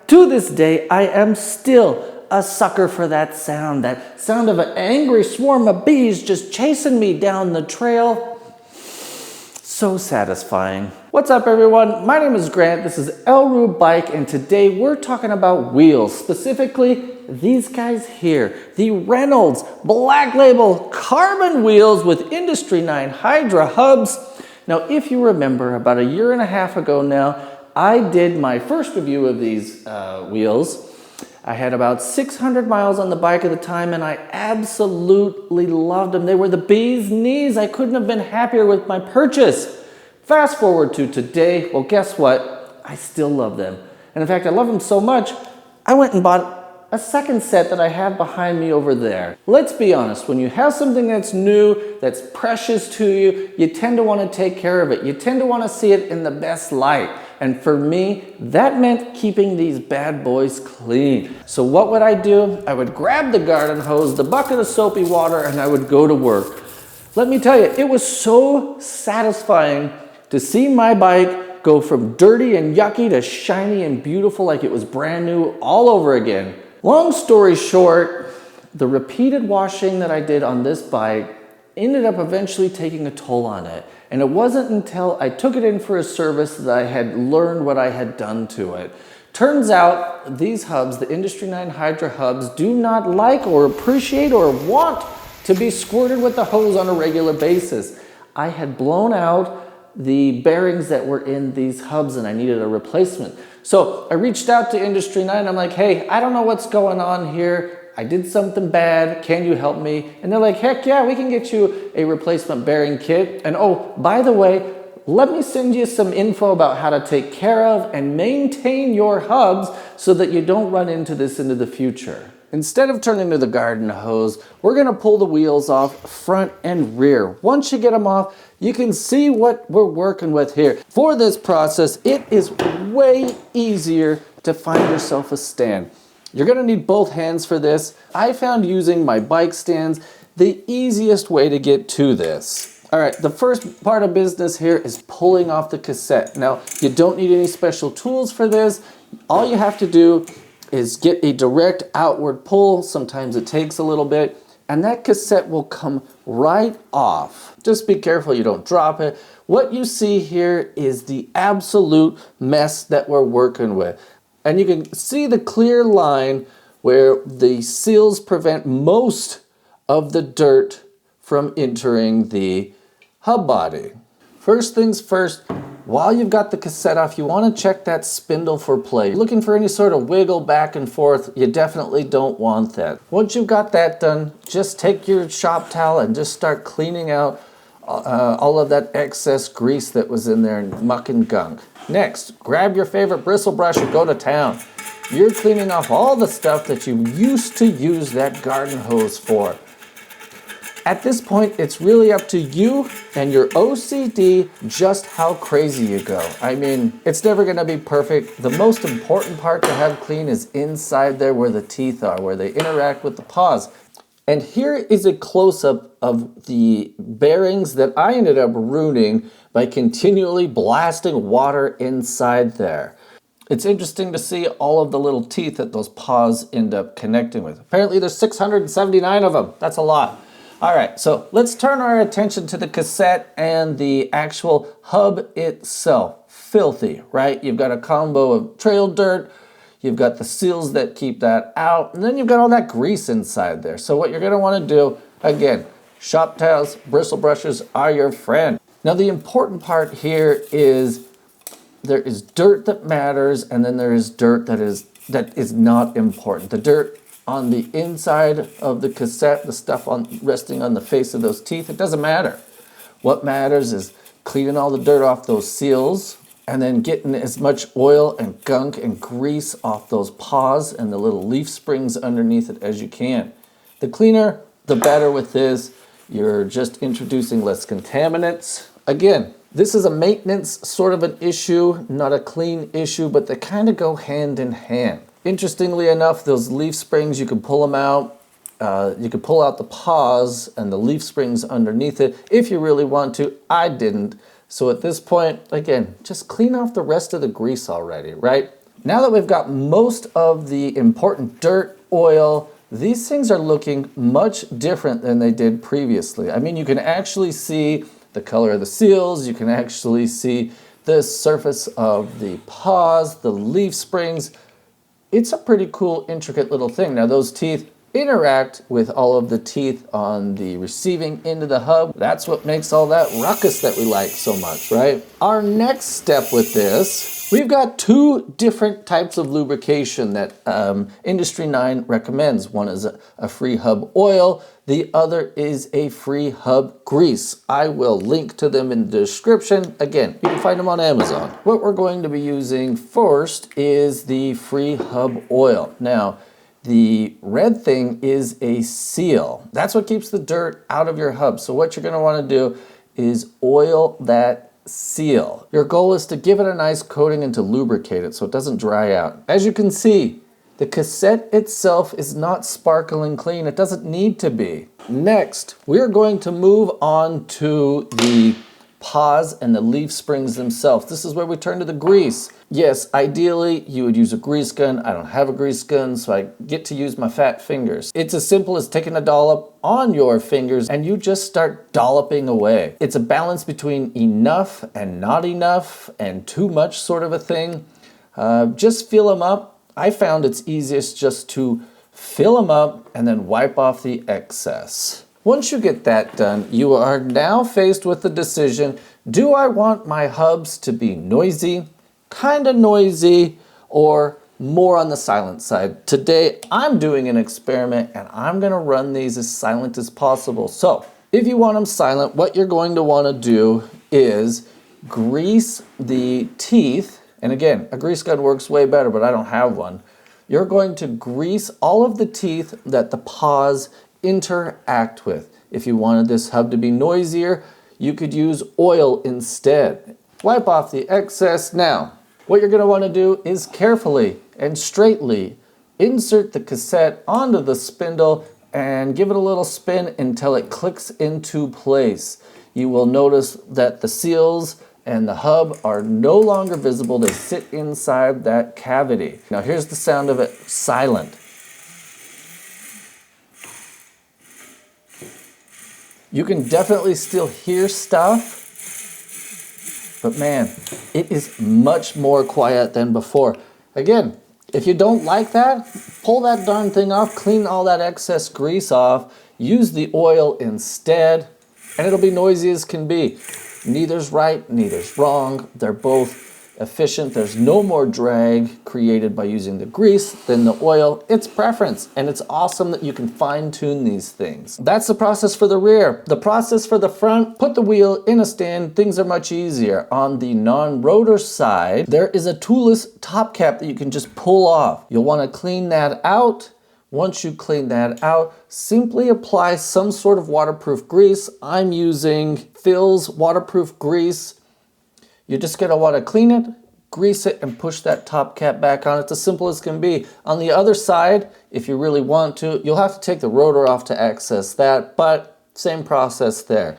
To this day, I am still a sucker for that sound of an angry swarm of bees just chasing me down the trail. So satisfying. What's up, everyone? My name is Grant. This is Elru Bike, and today we're talking about wheels, specifically these guys here, the Reynolds Black Label Carbon wheels with Industry 9 Hydra Hubs. Now, if you remember, about a year and a half ago now, I did my first review of these wheels. I had about 600 miles on the bike at the time, and I absolutely loved them. They were the bee's knees. I couldn't have been happier with my purchase. Fast forward to today, well, guess what? I still love them. And in fact, I love them so much, I went and bought a second set that I have behind me over there. Let's be honest, when you have something that's new, that's precious to you, you tend to want to take care of it. You tend to want to see it in the best light. And for me, that meant keeping these bad boys clean. So what would I do? I would grab the garden hose, the bucket of soapy water, and I would go to work. Let me tell you, it was so satisfying to see my bike go from dirty and yucky to shiny and beautiful like it was brand new all over again. Long story short, the repeated washing that I did on this bike ended up eventually taking a toll on it. And it wasn't until I took it in for a service that I had learned what I had done to it. Turns out these hubs, the Industry 9 Hydra Hubs, do not like or appreciate or want to be squirted with the hose on a regular basis. I had blown out the bearings that were in these hubs and I needed a replacement. So I reached out to Industry 9. I'm like, hey, I don't know what's going on here. I did something bad. Can you help me? And they're like, heck yeah, we can get you a replacement bearing kit. And oh, by the way, let me send you some info about how to take care of and maintain your hubs so that you don't run into this into the future. Instead of turning to the garden hose, we're gonna pull the wheels off front and rear. Once you get them off, you can see what we're working with here. For this process, it is way easier to find yourself a stand. You're gonna need both hands for this. I found using my bike stands the easiest way to get to this. All right, the first part of business here is pulling off the cassette. Now, you don't need any special tools for this. All you have to do is get a direct outward pull. Sometimes it takes a little bit, and that cassette will come right off. Just be careful you don't drop it. What you see here is the absolute mess that we're working with. And you can see the clear line where the seals prevent most of the dirt from entering the hub body. First things first, while you've got the cassette off, you want to check that spindle for play. Looking for any sort of wiggle back and forth, you definitely don't want that. Once you've got that done, just take your shop towel and just start cleaning out all of that excess grease that was in there and muck and gunk. Next, grab your favorite bristle brush and go to town. You're cleaning off all the stuff that you used to use that garden hose for. At this point, it's really up to you and your OCD just how crazy you go. I mean, it's never gonna be perfect. The most important part to have clean is inside there where the teeth are, where they interact with the paws. And here is a close-up of the bearings that I ended up ruining by continually blasting water inside there. It's interesting to see all of the little teeth that those paws end up connecting with. Apparently there's 679 of them. That's a lot. All right, so let's turn our attention to the cassette and the actual hub itself. Filthy, right? You've got a combo of trail dirt, you've got the seals that keep that out, and then you've got all that grease inside there. So what you're gonna wanna do, again, shop towels, bristle brushes are your friend. Now the important part here is there is dirt that matters, and then there is dirt that is not important. The dirt on the inside of the cassette, the stuff resting on the face of those teeth, it doesn't matter. What matters is cleaning all the dirt off those seals and then getting as much oil and gunk and grease off those paws and the little leaf springs underneath it as you can. The cleaner, the better with this. You're just introducing less contaminants. Again, this is a maintenance sort of an issue, not a clean issue, but they kind of go hand in hand. Interestingly enough, those leaf springs, you can pull them out. You can pull out the paws and the leaf springs underneath it if you really want to. I didn't. So at this point, again, just clean off the rest of the grease already, right? Now that we've got most of the important dirt, oil, these things are looking much different than they did previously. I mean, you can actually see the color of the seals, you can actually see the surface of the paws, the leaf springs. It's a pretty cool, intricate little thing. Now those teeth interact with all of the teeth on the receiving end of the hub. That's what makes all that ruckus that we like so much, right? Our next step with this, we've got two different types of lubrication that Industry 9 recommends. One is a free hub oil, the other is a free hub grease. I will link to them in the description. Again, you can find them on Amazon. What we're going to be using first is the free hub oil. Now, the red thing is a seal. That's what keeps the dirt out of your hub. So what you're going to want to do is oil that seal. Your goal is to give it a nice coating and to lubricate it so it doesn't dry out. As you can see, the cassette itself is not sparkling clean. It doesn't need to be. Next, we're going to move on to the paws and the leaf springs themselves. This is where we turn to the grease. Yes, ideally you would use a grease gun. I don't have a grease gun, so I get to use my fat fingers. It's as simple as taking a dollop on your fingers and you just start dolloping away. It's a balance between enough and not enough and too much sort of a thing. Just fill them up. I found it's easiest just to fill them up and then wipe off the excess. Once you get that done, you are now faced with the decision, do I want my hubs to be noisy, kind of noisy, or more on the silent side? Today, I'm doing an experiment and I'm gonna run these as silent as possible. So, if you want them silent, what you're going to wanna do is grease the teeth, and again, a grease gun works way better, but I don't have one. You're going to grease all of the teeth that the paws interact with. If you wanted this hub to be noisier, you could use oil instead. Wipe off the excess. Now, what you're going to want to do is carefully and straightly insert the cassette onto the spindle and give it a little spin until it clicks into place. You will notice that the seals and the hub are no longer visible. They sit inside that cavity. Now here's the sound of it silent. You can definitely still hear stuff, but man, it is much more quiet than before. Again, if you don't like that, pull that darn thing off, clean all that excess grease off, use the oil instead, and it'll be noisy as can be. Neither's right, neither's wrong. They're both efficient. There's no more drag created by using the grease than the oil. It's preference, and it's awesome that you can fine-tune these things. That's the process for the rear. The process for the front, put the wheel in a stand. Things are much easier. On the non-rotor side, there is a toolless top cap that you can just pull off. You'll want to clean that out. Once you clean that out, simply apply some sort of waterproof grease. I'm using Phil's waterproof grease. You're just gonna wanna clean it, grease it, and push that top cap back on. It's as simple as can be. On the other side, if you really want to, you'll have to take the rotor off to access that, but same process there.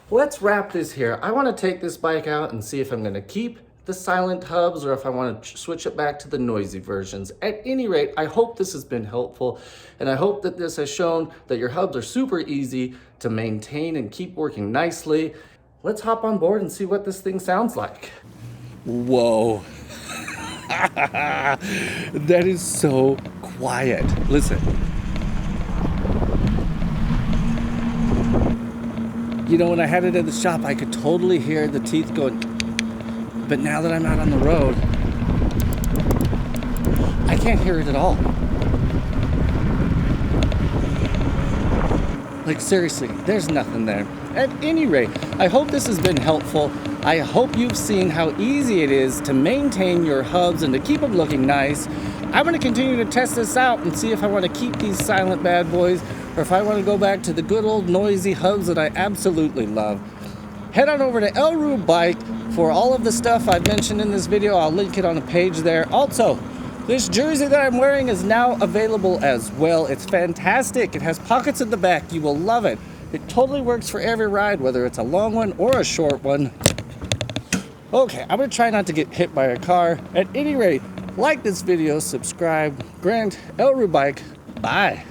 Let's wrap this here. I wanna take this bike out and see if I'm gonna keep the silent hubs or if I want to switch it back to the noisy versions. At any rate, I hope this has been helpful, and I hope that this has shown that your hubs are super easy to maintain and keep working nicely. Let's hop on board and see what this thing sounds like. Whoa. That is so quiet. Listen. You know, when I had it at the shop, I could totally hear the teeth going. But now that I'm out on the road, I can't hear it at all. Like seriously, there's nothing there. At any rate, I hope this has been helpful. I hope you've seen how easy it is to maintain your hubs and to keep them looking nice. I'm gonna continue to test this out and see if I wanna keep these silent bad boys or if I wanna go back to the good old noisy hubs that I absolutely love. Head on over to Elru Bike for all of the stuff I've mentioned in this video. I'll link it on the page there. Also, this jersey that I'm wearing is now available as well. It's fantastic. It has pockets at the back. You will love it. It totally works for every ride, whether it's a long one or a short one. Okay, I'm gonna try not to get hit by a car. At any rate, like this video, subscribe. Grant, El Rubike, bye.